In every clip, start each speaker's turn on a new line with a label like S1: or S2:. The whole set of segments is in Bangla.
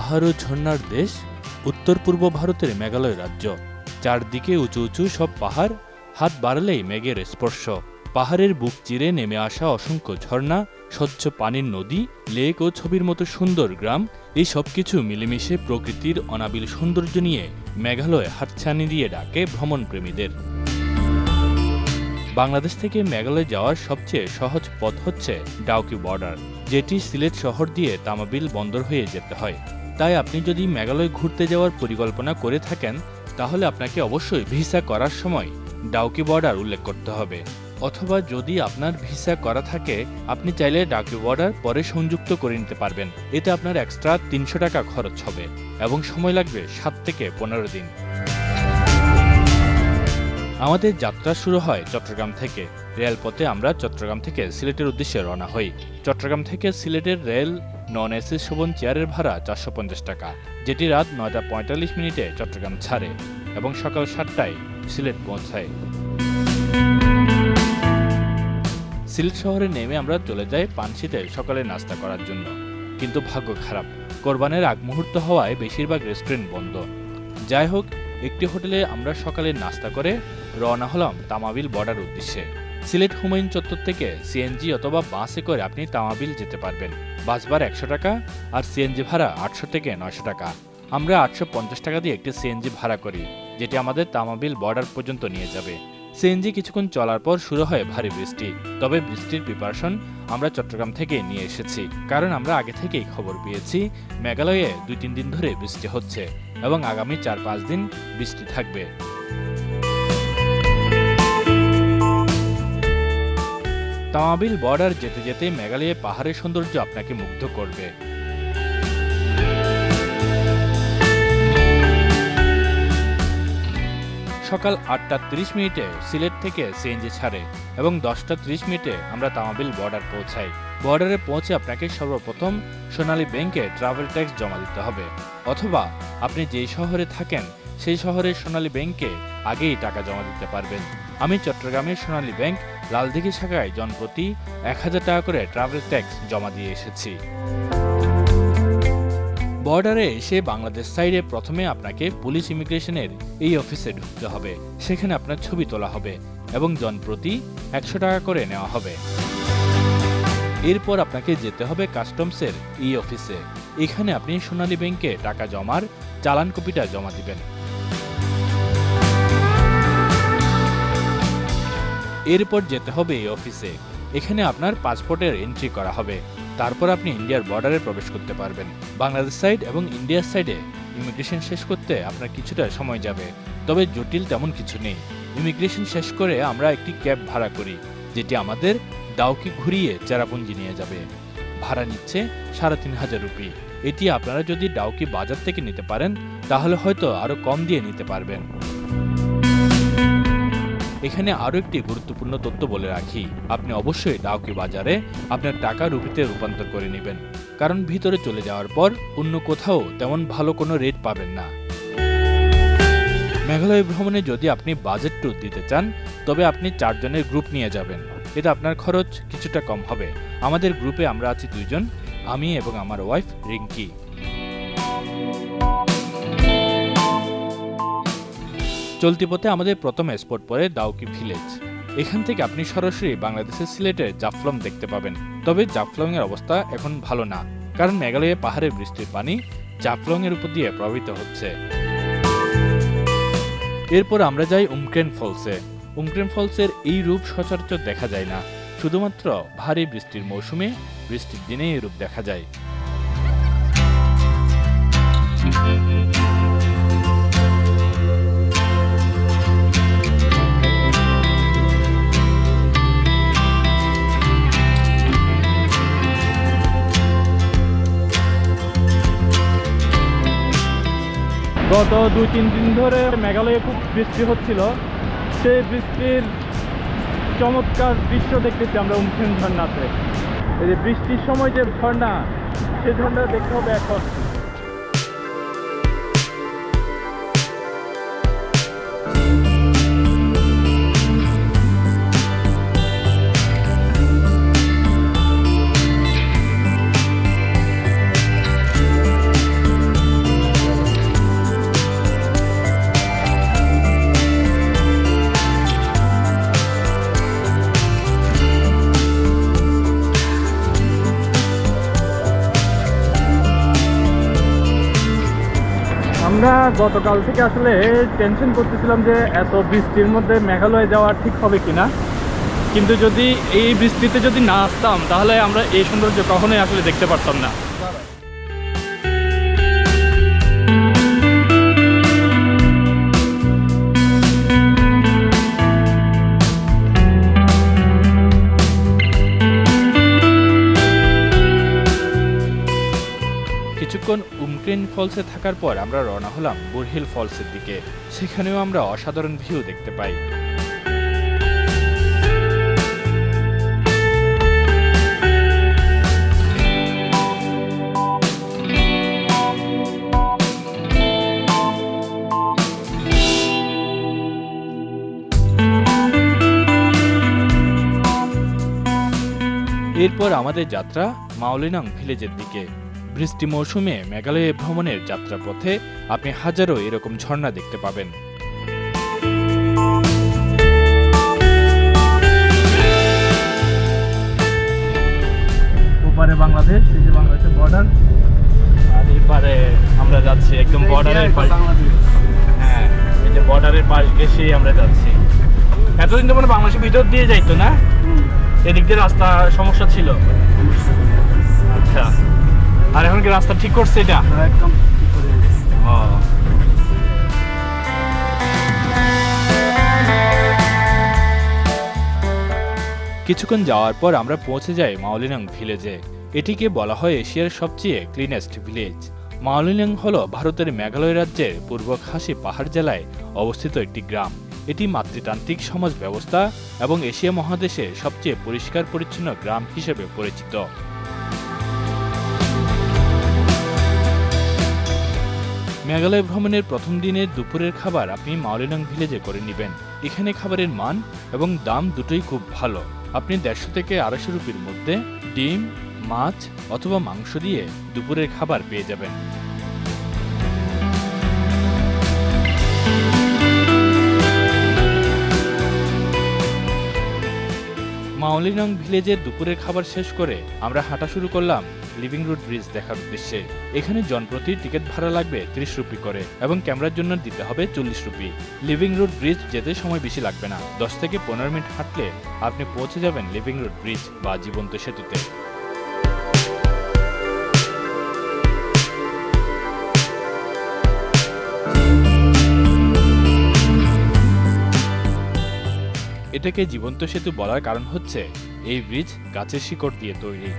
S1: পাহাড় ও ঝর্ণার দেশ, উত্তর পূর্ব ভারতের মেঘালয় রাজ্য। চারদিকে উঁচু উঁচু সব পাহাড়, হাত বাড়ালেই মেঘের স্পর্শ। পাহাড়ের বুক চিরে নেমে আসা অসংখ্য ঝর্ণা, স্বচ্ছ পানির নদী, লেক ও ছবির মতো সুন্দর গ্রাম, এই সব কিছু মিলেমিশে প্রকৃতির অনাবিল সৌন্দর্য নিয়ে মেঘালয় হাতছানি দিয়ে ডাকে ভ্রমণপ্রেমীদের। বাংলাদেশ থেকে মেঘালয় যাওয়ার সবচেয়ে সহজ পথ হচ্ছে ডাউকি বর্ডার, যেটি সিলেট শহর দিয়ে তামাবিল বন্দর হয়ে যেতে হয়। তাই আপনি যদি মেঘালয় ঘুরতে যাওয়ার পরিকল্পনা করে থাকেন, তাহলে আপনাকে অবশ্যই ভিসা করার সময় ডাউকি বর্ডার উল্লেখ করতে হবে। অথবা যদি আপনার ভিসা করা থাকে, আপনি চাইলে ডাউকি বর্ডার পরে সংযুক্ত করে নিতে পারবেন। এতে আপনার এক্সট্রা 300 টাকা খরচ হবে এবং সময় লাগবে 7 থেকে 15 দিন। আমাদের যাত্রা শুরু হয় চট্টগ্রাম থেকে। রেলপথে আমরা চট্টগ্রাম থেকে সিলেটের উদ্দেশ্যে রওনা হই। চট্টগ্রাম থেকে সিলেটের রেল নন এসি শোভন চেয়ারের ভাড়া 450 টাকা, যেটি রাত 9টা 45 মিনিটে চট্টগ্রাম ছাড়ে এবং সকাল 7টায় সিলেট পৌঁছায়। সিলেট শহরে নেমে আমরা চলে যাই পানশিতে সকালে নাস্তা করার জন্য। কিন্তু ভাগ্য খারাপ, কোরবানের আগ মুহূর্ত হওয়ায় বেশিরভাগ রেস্টুরেন্ট বন্ধ। যাই হোক, একটি হোটেলে আমরা সকালে নাস্তা করে রওনা হলাম তামাবিল বর্ডার উদ্দেশ্যে। সিলেট হুমায়ুন চত্বর থেকে সিএনজি অথবা বাসে করে আপনি তামাবিল যেতে পারবেন। বাস ভাড়া 100 টাকা আর সিএনজি ভাড়া 800 থেকে 900 টাকা। আমরা 850 টাকা দিয়ে একটি সিএনজি ভাড়া করি, যেটি আমাদের তামাবিল বর্ডার পর্যন্ত নিয়ে যাবে। সিএনজি কিছুক্ষণ চলার পর শুরু হয় ভারী বৃষ্টি। তবে বৃষ্টির প্রিপারেশন আমরা চট্টগ্রাম থেকে নিয়ে এসেছি, কারণ আমরা আগে থেকেই খবর পেয়েছি মেঘালয়ে 2-3 দিন ধরে বৃষ্টি হচ্ছে এবং আগামী 4-5 দিন বৃষ্টি থাকবে। তামাবিল বর্ডার যেতে যেতে মেঘালয়ে পাহাড়ের সৌন্দর্য আপনাকে মুগ্ধ করবে। সকাল 8টা 30 মিনিটে সিলেট থেকে সিএনজি ছাড়ে এবং 10টা 30 মিনিটে আমরা তামাবিল বর্ডার পৌঁছাই। বর্ডারে পৌঁছে আপনাকে সর্বপ্রথম সোনালী ব্যাংকে ট্রাভেল ট্যাক্স জমা দিতে হবে, অথবা আপনি যেই শহরে থাকেন সেই শহরের সোনালী ব্যাংকে আগেই টাকা জমা দিতে পারবেন। আমি চট্টগ্রামের সোনালী ব্যাংক লালদিঘি শাখায় জনপ্রতি 1000 টাকা করে ট্রাভেল ট্যাক্স জমা দিয়ে এসেছি। বর্ডারে এসে বাংলাদেশ সাইডে প্রথমে আপনাকে পুলিশ ইমিগ্রেশনের এই অফিসে ঢুকতে হবে। সেখানে আপনার ছবি তোলা হবে এবং জনপ্রতি 100 টাকা করে নেওয়া হবে। এরপর আপনাকে যেতে হবে কাস্টমসের এই অফিসে। এখানে আপনি সোনালী ব্যাংকে টাকা জমার চালান কপিটা জমা দিবেন। এরপর যেতে হবে এই অফিসে। এখানে আপনার পাসপোর্টের এন্ট্রি করা হবে। তারপর আপনি ইন্ডিয়ার বর্ডারে প্রবেশ করতে পারবেন। বাংলাদেশ সাইড এবং ইন্ডিয়ার সাইডে ইমিগ্রেশন শেষ করতে আপনার কিছুটা সময় যাবে, তবে জটিল তেমন কিছু নেই। ইমিগ্রেশন শেষ করে আমরা একটি ক্যাব ভাড়া করি, যেটি আমাদের ডাউকি ঘুরিয়ে চেরাপুঞ্জি নিয়ে যাবে। ভাড়া নিচ্ছে 3500 রুপি। এটি আপনারা যদি ডাউকি বাজার থেকে নিতে পারেন, তাহলে হয়তো আরও কম দিয়ে নিতে পারবেন। এখানে আরও একটি গুরুত্বপূর্ণ তথ্য বলে রাখি, আপনি অবশ্যই ডাউকি বাজারে আপনার টাকা রুপিতে রূপান্তর করে নেবেন, কারণ ভিতরে চলে যাওয়ার পর অন্য কোথাও তেমন ভালো কোনো রেট পাবেন না। মেঘালয় ভ্রমণে যদি আপনি বাজেট ট্যুর দিতে চান, তবে আপনি 4 জনের গ্রুপ নিয়ে যাবেন। এতে আপনার খরচ কিছুটা কম হবে। আমাদের গ্রুপে আমরা আছি 2 জন, আমি এবং আমার ওয়াইফ রিঙ্কি। চলতি পথে আমাদের প্রথম স্পট পড়ে ডাউকি ভিলেজ। এখান থেকে আপনি সরাসরি বাংলাদেশের সিলেটের জাফলং দেখতে পাবেন। তবে জাফলং এর অবস্থা এখন ভালো না, কারণ মেঘালয়ে পাহাড়ের বৃষ্টির পানি জাফলং এর উপর দিয়ে প্রবাহিত হচ্ছে। এরপর আমরা যাই উমক্রেন ফলসে। উমক্রেন ফলসের এই রূপ সচরাচর দেখা যায় না, শুধুমাত্র ভারী বৃষ্টির মৌসুমে বৃষ্টির দিনে এই রূপ দেখা যায়।
S2: গত 2-3 দিন ধরে মেঘালয়ে খুব বৃষ্টি হচ্ছিল। সেই বৃষ্টির চমৎকার দৃশ্য দেখতেছি আমরা উমক্রেন ঝর্ণাতে। এই যে বৃষ্টির সময় যে ঝর্ণা, সেই ঝর্ণা দেখতে হবে এখন। গতকাল থেকে আসলে টেনশন করতেছিলাম যে এত বৃষ্টির মধ্যে মেঘালয়ে যাওয়া ঠিক হবে কিনা, কিন্তু যদি এই বৃষ্টিতে যদি না আসতাম তাহলে আমরা এই সৌন্দর্য কখনোই আসলে দেখতে পারতাম না।
S1: কিছুক্ষণ উমক্রেন ফলসে থাকার পর আমরা রওনা হলাম বুরহিল ফলসের দিকে। সেখানেও আমরা অসাধারণ ভিউ দেখতে পাই। এরপর আমাদের যাত্রা মাওলিনাং ভিলেজের দিকে। বৃষ্টি মৌসুমে মেঘালয়ে ভ্রমণের যাত্রাপথে আপনি হাজারো এরকম ঝর্ণা দেখতে পাবেন।
S2: ওপারে বাংলাদেশ, এই যে বাংলাদেশের বর্ডার, আর এপারে আমরা যাচ্ছি একদম বর্ডারের পাশ। হ্যাঁ, এই যে বর্ডারের পাশ ঘেঁষেই আমরা যাচ্ছি। এতদিন তো মানে বাংলাদেশের ভিতর দিয়ে যাইতো না, এদিক দিয়ে রাস্তা সমস্যা ছিল। আচ্ছা, আর এখন কি রাস্তা ঠিক করছে এটা? একদম ঠিক করে দিয়েছে।
S1: কিছুক্ষণ যাওয়ার পর আমরা পৌঁছে যাই মাওলিনাং ভিলেজে। এটিকে বলা হয় এশিয়ার সবচেয়ে ক্লিনেস্ট ভিলেজ। মাওলিনাং হলো ভারতের মেঘালয় রাজ্যের পূর্ব খাসি পাহাড় জেলায় অবস্থিত একটি গ্রাম। এটি মাতৃতান্ত্রিক সমাজ ব্যবস্থা এবং এশিয়া মহাদেশের সবচেয়ে পরিষ্কার পরিচ্ছন্ন গ্রাম হিসেবে পরিচিত। মেঘালয় ভ্রমণের প্রথম দিনের দুপুরের খাবার আপনি মাওলিনাং ভিলেজে করে নেবেন। এখানে খাবারের মান এবং দাম দুটোই খুব ভালো। আপনি 150 থেকে 250 রুপির মধ্যে ডিম, মাছ অথবা মাংস দিয়ে দুপুরের খাবার পেয়ে যাবেন। মাওলিনাং ভিলেজের দুপুরের খাবার শেষ করে আমরা হাঁটা শুরু করলাম লিভিং রুট ব্রিজ দেখার উদ্দেশ্যে। এখানে জনপ্রতি টিকিট ভাড়া লাগবে 30 রুপি করে এবং ক্যামেরার জন্য দিতে হবে 40 রুপি। লিভিং রুট ব্রিজ যেতে সময় বেশি লাগবে না, 10 থেকে 15 মিনিট হাঁটলে আপনি পৌঁছে যাবেন লিভিং রুট ব্রিজ বা জীবন্ত সেতুতে। এটাকে জীবন্ত সেতু বলার কারণ হচ্ছে এই ব্রিজ গাছের শিকড় দিয়ে তৈরি।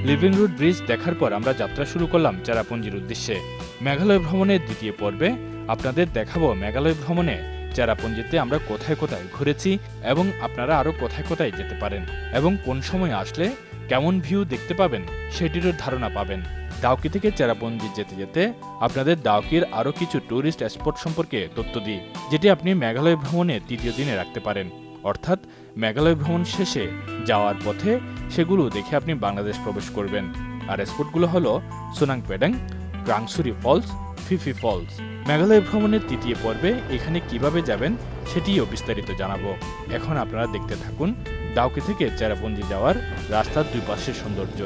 S1: লিভিং রুট ব্রিজ দেখার পর আমরা যাত্রা শুরু করলাম চেরাপুঞ্জির উদ্দেশ্যে। মেঘালয় ভ্রমণের দ্বিতীয় পর্বে আপনাদের দেখাবো মেঘালয় ভ্রমণে চেরাপুঞ্জিতে আমরা কোথায় কোথায় ঘুরেছি এবং আপনারা আরও কোথায় কোথায় যেতে পারেন এবং কোন সময় আসলে কেমন ভিউ দেখতে পাবেন সেটিরও ধারণা পাবেন। ডাউকি থেকে চেরাপুঞ্জি যেতে যেতে আপনাদের ডাউকির আরও কিছু ট্যুরিস্ট স্পট সম্পর্কে তথ্য দিই, যেটি আপনি মেঘালয় ভ্রমণে তৃতীয় দিনে রাখতে পারেন। অর্থাৎ মেঘালয় ভ্রমণ শেষে যাওয়ার পথে সেগুলো দেখে আপনি বাংলাদেশ প্রবেশ করবেন। আর স্পটগুলো হলো সোনাং পেডাং, ক্রাংসুরি ফলস, ফিফি ফলস। মেঘালয় ভ্রমণের তৃতীয় পর্বে এখানে কিভাবে যাবেন সেটিও বিস্তারিত জানাবো। এখন আপনারা দেখতে থাকুন ডাউকি থেকে চেরাপুঞ্জি যাওয়ার রাস্তার দুই পাশের সৌন্দর্য।